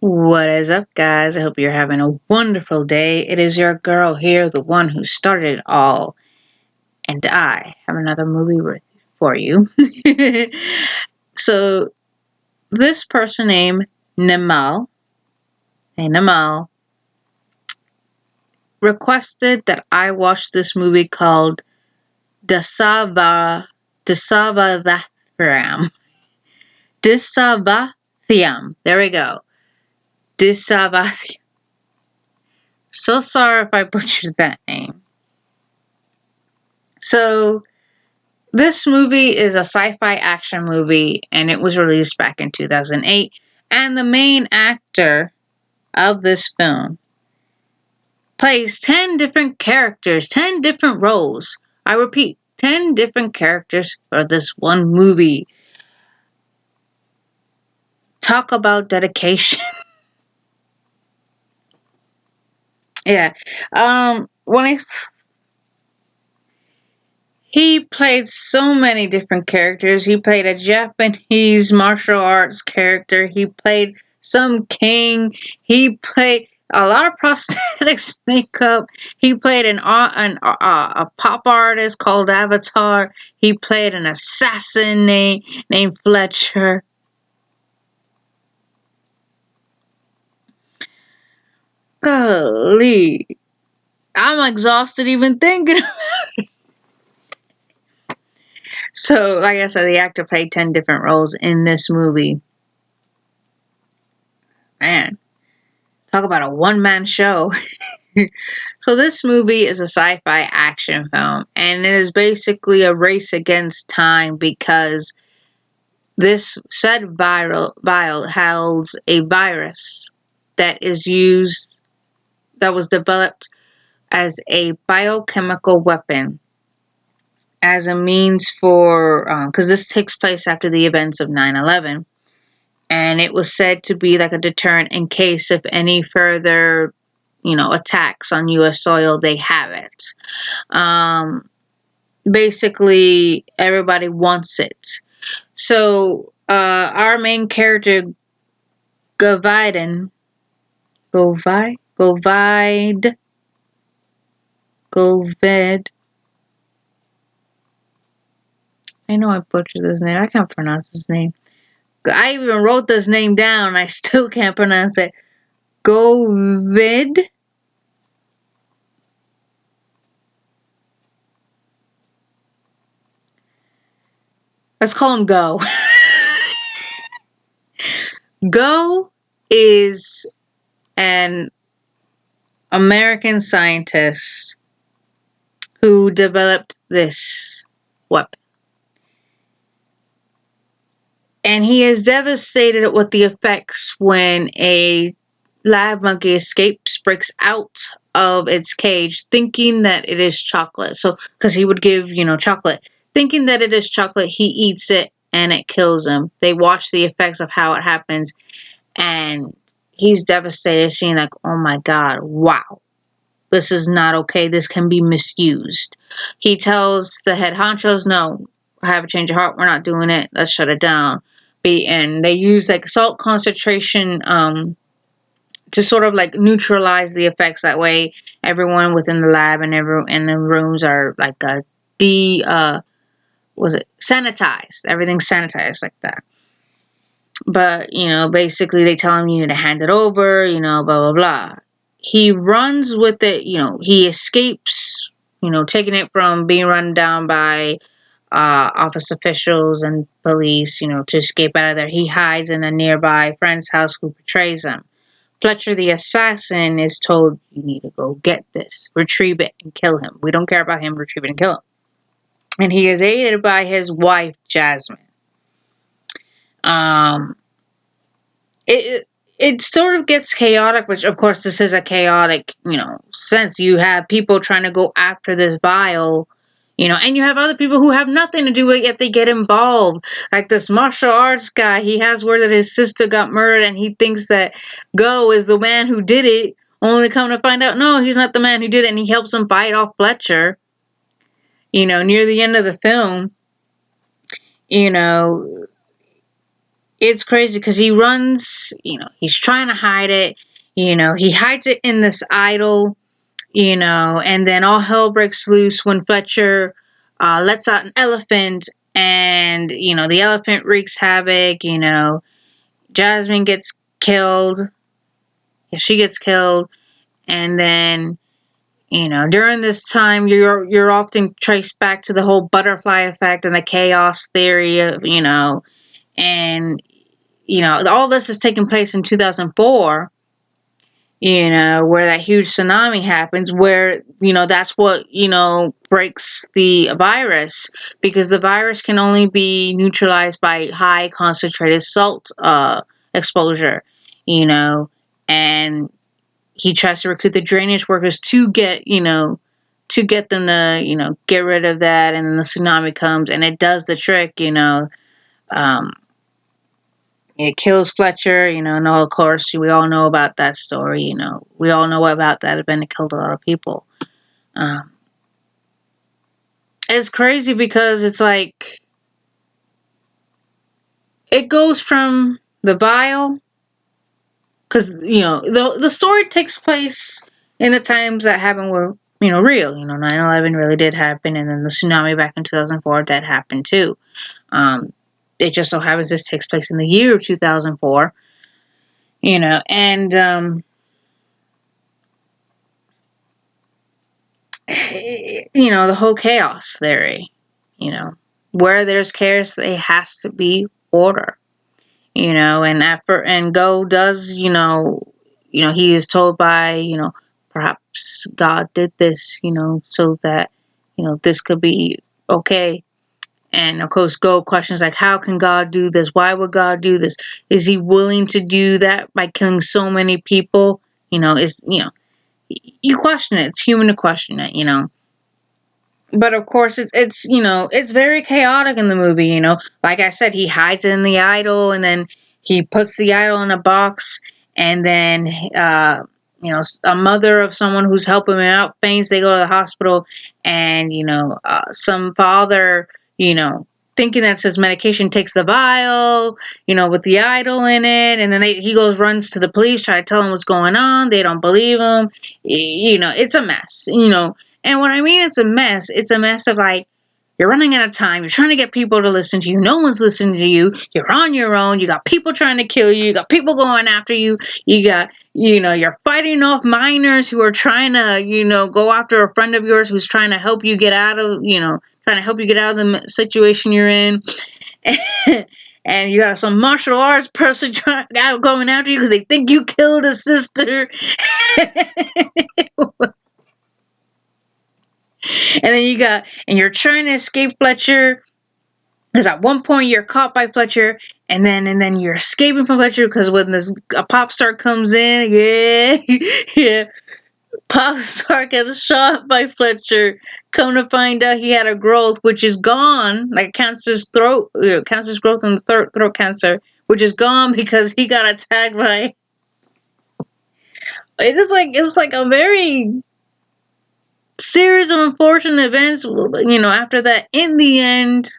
What is up, guys? I hope you're having a wonderful day. It is your girl here, the one who started it all, and I have another movie for you. So, this person named Nimal, requested that I watch this movie called Dasavathaaram. Dasavathaaram. There we go. Dasavathaaram. So sorry if I butchered that name. So, this movie is a sci-fi action movie, and it was released back in 2008. And the main actor of this film plays 10 different characters, 10 different roles. I repeat, 10 different characters for this one movie. Talk about dedication. Yeah. When he played so many different characters. He played a Japanese martial arts character. He played some king. He played a lot of prosthetics makeup. He played a pop artist called Avatar. He played an assassin named Fletcher. Golly. I'm exhausted even thinking about it. So, like I said, the actor played 10 different roles in this movie. Man, talk about a one-man show. So this movie is a sci-fi action film, and it is basically a race against time because this said vial holds a virus that was developed as a biochemical weapon as a means for, because this takes place after the events of 9/11, and it was said to be like a deterrent in case if any further attacks on U.S. soil, they have it. Basically, everybody wants it. So, our main character, Govide. I know I butchered this name. I can't pronounce this name. I even wrote this name down. I still can't pronounce it. Govid. Let's call him Go. Go is an American scientist who developed this weapon. And he is devastated with the effects when a live monkey breaks out of its cage, thinking that it is chocolate. So, because he would give, chocolate. Thinking that it is chocolate, he eats it and it kills him. They watch the effects of how it happens, and he's devastated, seeing like, oh my God, wow. This is not okay. This can be misused. He tells the head honchos, no, I have a change of heart. We're not doing it. Let's shut it down. And they use like salt concentration to sort of like neutralize the effects. That way, everyone within the lab and the rooms are like sanitized. Everything's sanitized like that. But basically, they tell him you need to hand it over. Blah blah blah. He runs with it. He escapes. Taking it from being run down by office officials and police, to escape out of there. He hides in a nearby friend's house who betrays him. Fletcher, the assassin, is told, you need to go get this, retrieve it, and kill him. We don't care about him, retrieve it and kill him. And he is aided by his wife, Jasmine. It sort of gets chaotic, which, of course, this is a chaotic, sense. You have people trying to go after this vial, and you have other people who have nothing to do with it, yet they get involved. Like this martial arts guy, he has word that his sister got murdered, and he thinks that Go is the man who did it, only come to find out, no, he's not the man who did it, and he helps him fight off Fletcher, near the end of the film. it's crazy because he runs, he's trying to hide it. He hides it in this idol, and then all hell breaks loose when Fletcher lets out an elephant, and, the elephant wreaks havoc. Jasmine gets killed. Yeah, she gets killed. And then, during this time, you're often traced back to the whole butterfly effect and the chaos theory of, and, all this is taking place in 2004, where that huge tsunami happens, where, that's what, breaks the virus, because the virus can only be neutralized by high concentrated salt exposure, and he tries to recruit the drainage workers to get them to, get rid of that, and then the tsunami comes and it does the trick. Um, it kills Fletcher, no, of course, we all know about that story, we all know about that event. It killed a lot of people. Um, it's crazy because it's like, it goes from the vial, because, the story takes place in the times that happened were, real. 9/11 really did happen, and then the tsunami back in 2004, that happened too. It just so happens this takes place in the year of 2004, and the whole chaos theory, where there's chaos, there has to be order, and effort. And Go does, he is told by, perhaps God did this, so that, this could be okay. And of course, Go questions like, how can God do this? Why would God do this? Is he willing to do that by killing so many people? You question it. It's human to question it, But of course, it's very chaotic in the movie. Like I said, he hides it in the idol, and then he puts the idol in a box, and then a mother of someone who's helping him out faints. They go to the hospital, and some father, thinking that's his medication, takes the vial, with the idol in it, and then he runs to the police, try to tell them what's going on. They don't believe him. It's a mess. And when I mean it's a mess of, like, you're running out of time. You're trying to get people to listen to you. No one's listening to you. You're on your own. You got people trying to kill you. You got people going after you. You got, you're fighting off miners who are trying to, go after a friend of yours who's trying to help you get out of, the situation you're in. And you got some martial arts person going after you because they think you killed a sister. And then you're trying to escape Fletcher, because at one point you're caught by Fletcher, and then you're escaping from Fletcher, because when a pop star comes in, yeah, pop star gets shot by Fletcher. Come to find out, he had a growth which is gone, like cancer's growth in the throat cancer, which is gone because he got attacked by. It's like a very series of unfortunate events, after that. In the end,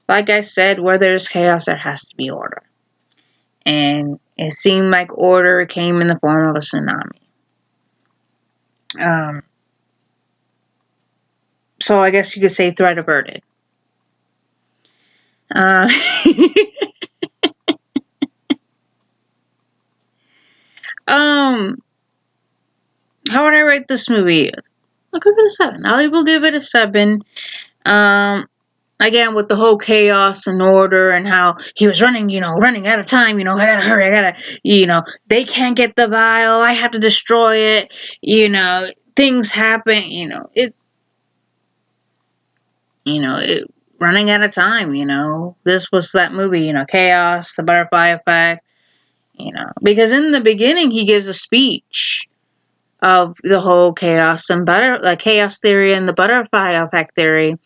like I said, where there's chaos, there has to be order. And it seemed like order came in the form of a tsunami. So I guess you could say threat averted. Uh, um, how would I rate this movie? I'll give it a 7. I will give it a 7. Again, with the whole chaos and order, and how he was running out of time, I gotta hurry, they can't get the vial, I have to destroy it, things happen, it running out of time, this was that movie, chaos, the butterfly effect, because in the beginning he gives a speech of the whole chaos and chaos theory and the butterfly effect theory.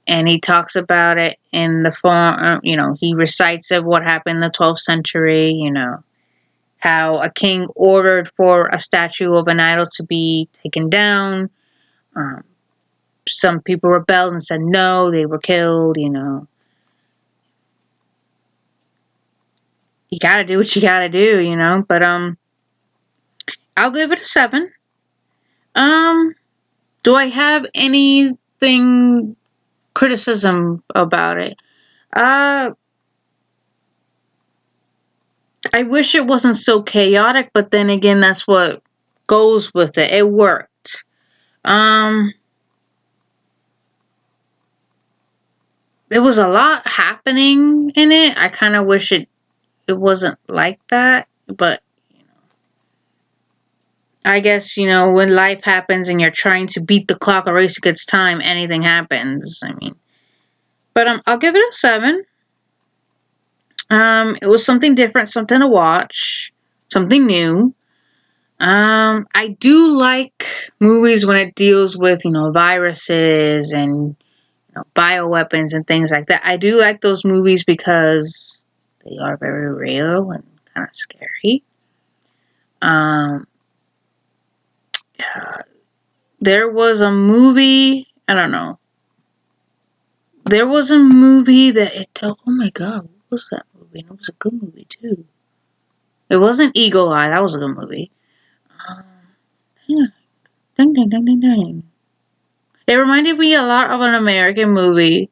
And he talks about it in the form, he recites of what happened in the 12th century, how a king ordered for a statue of an idol to be taken down. Some people rebelled and said no, they were killed, you gotta do what you gotta do, you know. But I'll give it a 7. Um, do I have anything criticism about it? Uh, I wish it wasn't so chaotic, but then again, that's what goes with it. It worked. Um, there was a lot happening in it. I kind of wish it wasn't like that, but I guess, when life happens and you're trying to beat the clock or race against time, anything happens. I mean, but I'll give it a 7. It was something different, something to watch, something new. I do like movies when it deals with, viruses and bioweapons and things like that. I do like those movies because they are very real and kind of scary. Um, there was a movie, I don't know. There was a movie that oh my god, what was that movie? And it was a good movie too. It wasn't Eagle Eye, that was a good movie. Um, yeah. Ding, ding, ding, ding, ding. It reminded me a lot of an American movie.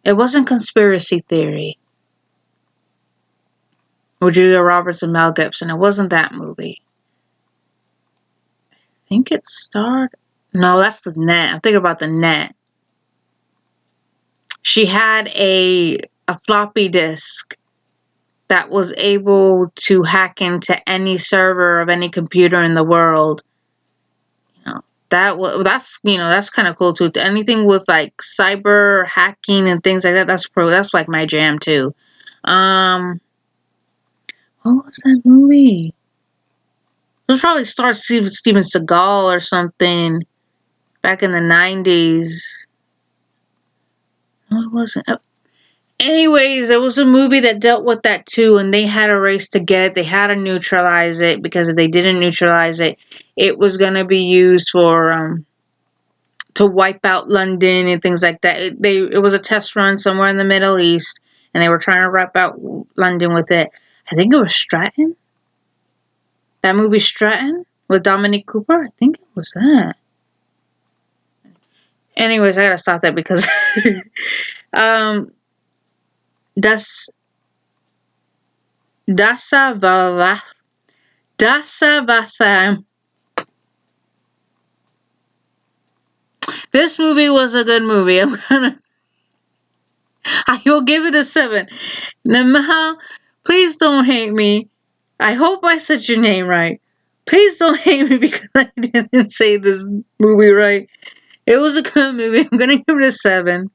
It wasn't Conspiracy Theory with Julia Roberts and Mel Gibson. It wasn't that movie. I think it starred. No, that's The Net. I'm thinking about The Net. She had a floppy disk that was able to hack into any server of any computer in the world. That's kind of cool too. Anything with like cyber hacking and things like that, that's like my jam too. What was that movie? It was probably starred Steven Seagal or something back in the 90s. No, it wasn't. Anyways, there was a movie that dealt with that too, and they had a race to get it. They had to neutralize it, because if they didn't neutralize it, it was going to be used for to wipe out London and things like that. It was a test run somewhere in the Middle East, and they were trying to wipe out London with it. I think it was Stratton. That movie Stratton with Dominic Cooper. I think it was that. Anyways, I gotta stop that because Das Dasavathaaram. This movie was a good movie. I will give it a 7. Nimal, please don't hate me. I hope I said your name right. Please don't hate me because I didn't say this movie right. It was a good movie. I'm gonna give it a 7.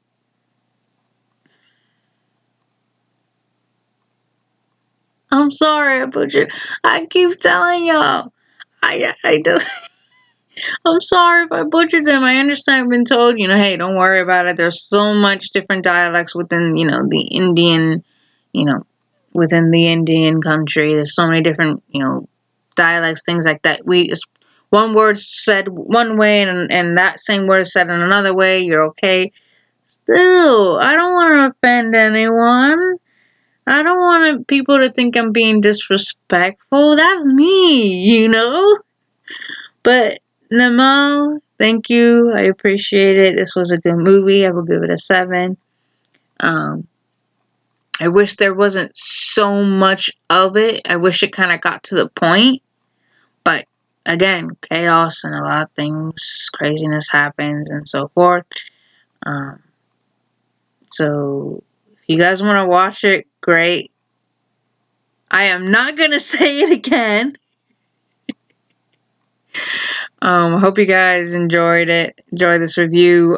I'm sorry I butchered. I keep telling y'all. I do. I'm sorry if I butchered them. I understand I've been told, hey, don't worry about it. There's so much different dialects within, the Indian, you know, within the Indian country. There's so many different, dialects, things like that. One word said one way and that same word said in another way. You're okay. Still, I don't want to offend anyone. I don't want people to think I'm being disrespectful. That's me. But Nimal, thank you. I appreciate it. This was a good movie. I will give it a 7. I wish there wasn't so much of it. I wish it kind of got to the point. But again, chaos and a lot of things, craziness happens and so forth. So if you guys want to watch it, great. I am not going to say it again. I hope you guys enjoyed it. Enjoy this review.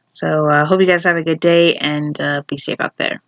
So I hope you guys have a good day and be safe out there.